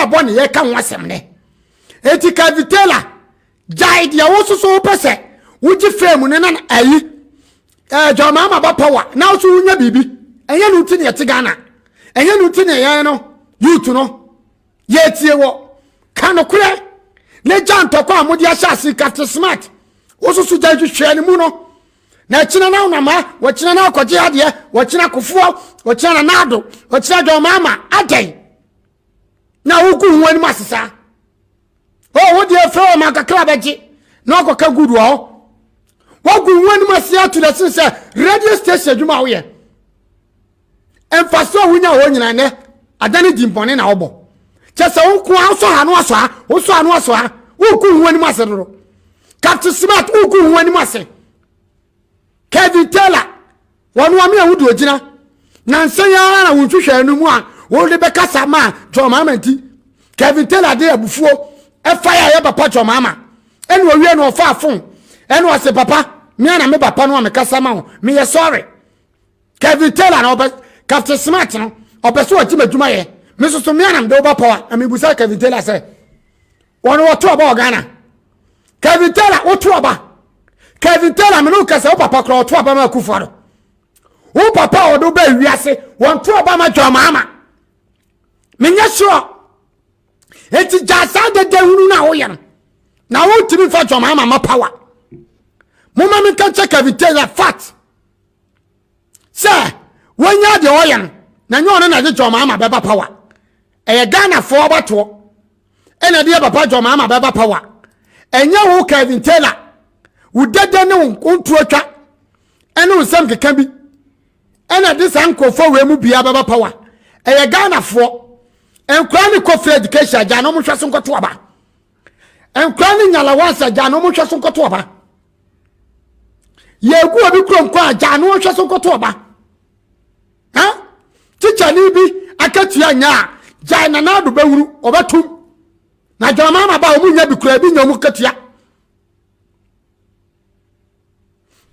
abone ye ka wasem ne eti Kavitela jai dia wo so pese wuji fame ne na ayi jo mama ba power na so wunya bibi enye no ti ne yete Ghana enye no ti ne yan no youth no ye tie wo kanokure le jantoko amodi ashasi kat smart wo so jaju hwe mu no na china na unama wo china na akoje ade wo china kofuo wo china na ado wo china jo mama adai na wo ku huani masesa wo de afro ma kakra beji na okoka gudu ho wo ku huani masia to the sense radio station djuma wo ye emfaso wunya wo nyina ne adani dimpone na obo chese wo ku aso ha no aso ha wo so anu aso ha wo ku huani masero Captain Smart wo ku huani masero Kelvin Taylor wonu ami awudu ogina na nsanya na wunhwehwe anu mu a wo de be kasa ma jo mama nti Kelvin Taylor de abufuo e fire ye papa jo mama eni owie no ofa afon eni o se papa me na me papa no me kasa ma ho me ye sorry Kelvin Taylor na obe Captain Smart no obe so ati madwuma ye me so me na me de oba power ami busa Kelvin Taylor say wonu woto oba Ghana Kelvin Taylor woto oba Kelvin Taylor me no kasa papa kro to aba ma kufaro wo papa odo ba wiase won to aba ma jo mama menya sure eti jasa de hunu na wo ye na wo timi fa jo mama ma power mo ma me kan check Kelvin Taylor fat say wonya de wo ye na nyo no na de jo mama be ba power e Ghana fo obato e na de papa jo mama be ba power enya wo Kelvin Taylor udede ne ontuatwa ene nsam keka bi ena de sankofo we mu bia baba power eye Ghana fo enkra ni kofi education ja no mo hweso nkoto aba enkra ni nyala wansa ja no mo hweso nkoto aba ye gu obi kronkwa ja no hweso nkoto aba ha teacher ni bi akatua nya ja na na do bewuru obatum na ja mama ba omunya bi kura bi nya mu katua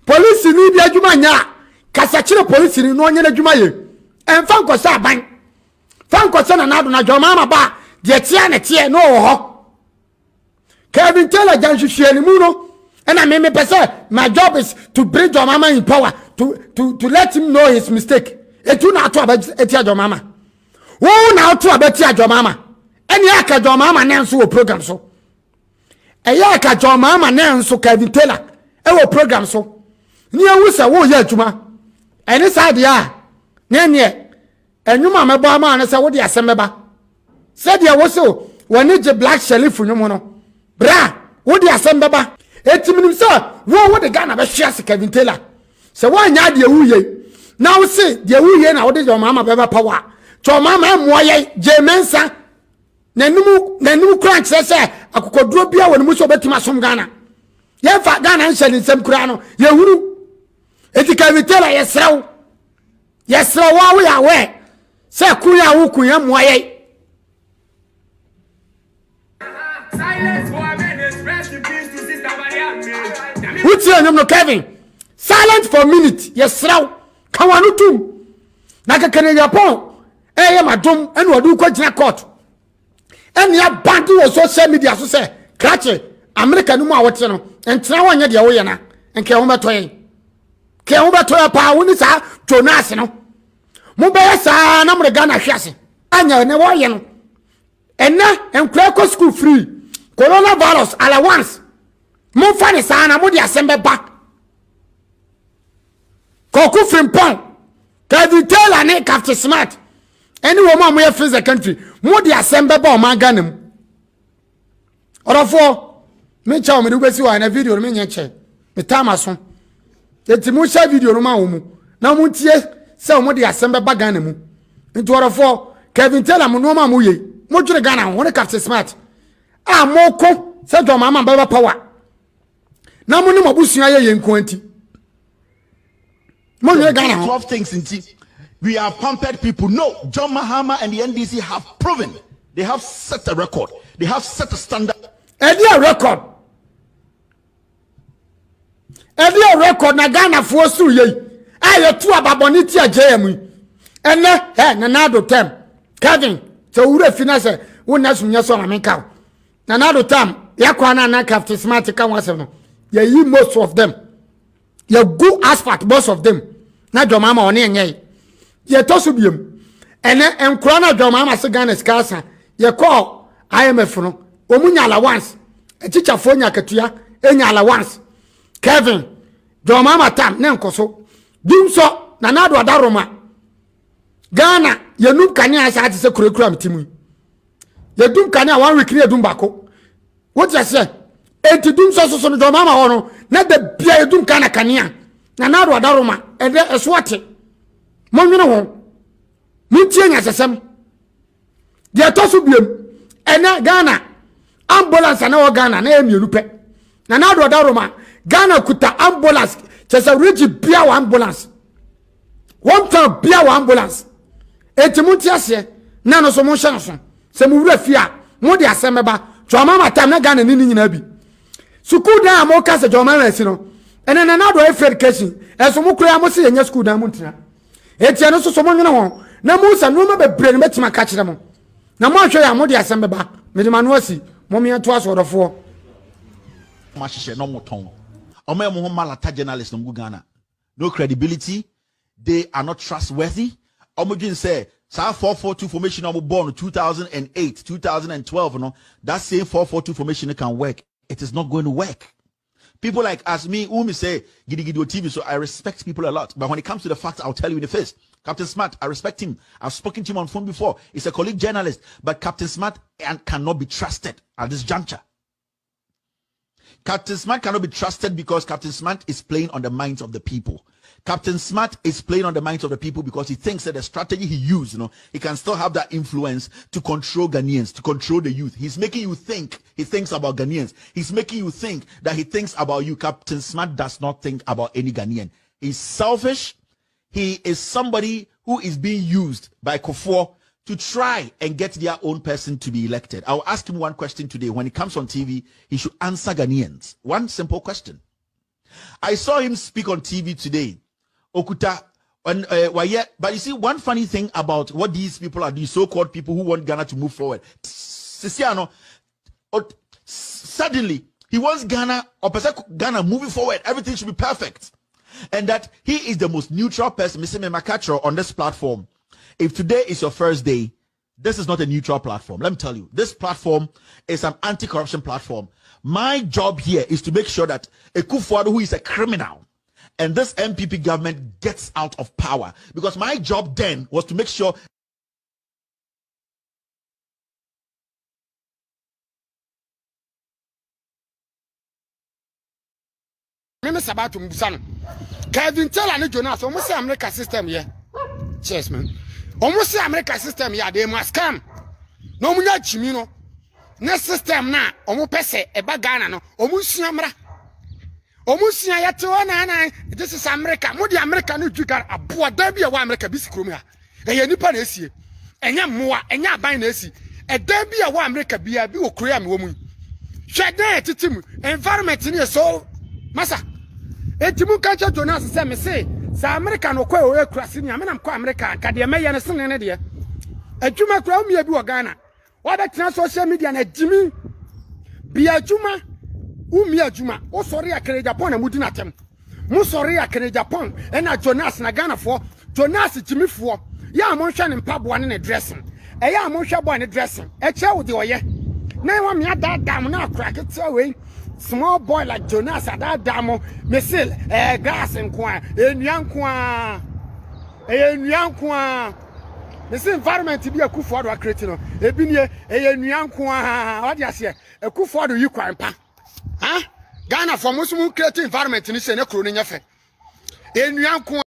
Police ni bi adwuma nya kasa kire police ni no nya na adwuma ye emfa nkosa aban fa nkosa na nado na joma ma ba de tia na tie no wo ho Kelvin Taylor janhwehwe ni mu no and me pese my job is to bring your mama in power to let him know his mistake etu na to abetia your mama wo na to abetia your mama eni aka your mama na nso wo program so eya aka your mama na nso Kelvin Taylor e wo program so ni awusa wo ya adwuma eni side ya ne enwuma mebo ama na se wo de asembeba se de wo so woni je black sheriff nwum no bra wo de asembeba etiminim se wo de Ghana be hwea se Kelvin Taylor se wo anya de wuye na wo se de wuye na wo de jo mama beba power to mama emwo ye je mensa nanum crunch se akokoduro bia woni mu so betima som Ghana ye fa Ghana nhyeli nsem kura no ye huru eti Kelvin Taylor yesra wa ya we se kuya wo kuya moye silence for minutes rest in peace to sister Maria uti anyam no Kelvin silent for minute yesra kawanu tum na kakane Japan ye madom ene wadu ko gina court ene ya band wo social media so se krache America no mu awote no entra wanya de wo ye na enke ho betoye ke ho betoye pa woni sa Jonas no mo be sa na mo Ghana hwase anya ne wo ye no ena enkra ko school free coronavirus allowance mo fa ne sa na mo de asembe ba ko ku frimpon Kelvin Taylor ne Captain Smart any woman mo ye free the country mo de asembe ba o ma Ghana mu orofo me chawo me do besi wa na video me nyeche me tamaso eti mo sha video no ma wo mu na mo tie se mo de asembe ba Ghana mu nti orofo Kelvin Taylor mo no ma mo ye mo dwere Ghana wo ne Captain Smart a mo ko se do mama ba power na mo ne mo busua ye yenko anti mo dwere Ghana 12 things inti we are pampered people. No, John Mahama and the NDC have proven they have set a record, they have set a standard. A record na Ghana for su ye aye tu ababoniti ajemu ene na nado tem Kelvin so ure finance wona sunya so ameka na na do time yakwa na Captain Smart ka wasem no ye yi most of them ye go asphalt most of them na Jomama one enye ye to so biem ene enkura na Jomama se Ghana skasa ye call IMF no omunya allowance teacher fo nya katua enya allowance Kelvin Jomama tam ne nkoso dum so na na do adaroma Ghana ye num kane asa ate se kurekura mtimu ye dum kane a 1 week ne dum bako what you say enti dum so no Jomama ho no na da bia ye dum kane kane na na do adaroma ede eswote monwene ho mutie nya sesem de to so biem ena Ghana ambulance na o Ghana na emienu pe na na do adaroma Ghana kuta ambulance chese rigi bia wa ambulance one time bia wa ambulance enti mutie ase na no so mo hye no so se mu wura fia mo de asemeba Jomama tam na Ghana ni nyina bi school da mo ka se Jomama si no ene na do education eso mo kura mo se yenya school da mo ntina enti no so mo nwene ho na mo sa no ma bebre ne betima ka kire mo na mo ahwe ya mo de asemeba me de manu asi mo me to aso odofo ma hye no mo ton Ome mo malata journalists no Ghana. No credibility. They are not trustworthy. Omojin say, sa 442 formation omo born 2008, 2012, no. That same 442 formation can work. It is not going to work. People like us, me, who me say, gidi gidi TV, so I respect people a lot. But when it comes to the facts, I'll tell you in the face. Captain Smart, I respect him. I've spoken to him on phone before. He's a colleague journalist. But Captain Smart cannot be trusted at this juncture. Captain Smart cannot be trusted because Captain Smart is playing on the minds of the people. Captain Smart is playing on the minds of the people because he thinks that the strategy he used, he can still have that influence to control Ghanaians, to control the youth. He's making you think he thinks about Ghanaians. He's making you think that he thinks about you. Captain Smart does not think about any Ghanaian. He's selfish. He is somebody who is being used by Kufuor to try and get their own person to be elected. I'll ask him one question today. When he comes on TV, he should answer Ghanaians. One simple question. I saw him speak on TV today. Okuta, but you see, one funny thing about what these people are, these so-called people who want Ghana to move forward. Suddenly, he wants Ghana moving forward. Everything should be perfect. And that he is the most neutral person, Mr. Makachro, on this platform. If today is your first day, this is not a neutral platform. Let me tell you, this platform is an anti-corruption platform. My job here is to make sure that Kufuor, who is a criminal, and this MPP government gets out of power. Because my job then was to make sure Kelvin tell and Jonas, almost America system here. Cheers, man. Almost America system here, they must come. No munya chimino. Next system na, omo pese eba Ghana no. Omusiamra. Omusia yato this is America. Mo di America no jugar aboa da bia wa America bi sikrom ha. Eye nipa na esie. Enya moa, enya aban na esi. E da bia wa America bia bi okura me wo mu. Hwe dan etitim environment ni so masa. Etimu kacha Jonas say me say sa America no kwa o ekurase ni amenam kwa America ka de meye ne sene ne de. Adwuma kura o mia bi wo Ghana. Wa betina social media na jimi bia adwuma umi adwuma o sori akere Japan na mudi na tem. Mo sori akere Japan e na Jonas na Ghana fo Jonas jimi fo ya mo hwe ne mpaboa ne dressing. E ya mo hwe boy ne dressing. E che wo de oye. Na wa me adadam na akra kete we. Small boy like Jonas at that damo, Messil, gas and quan, this environment to be a coup for a cretin, a binia, a young quan, what you say, a coup for the Ukraine pa. Huh? Ghana for Muslim creative environment in this and a crooning effect.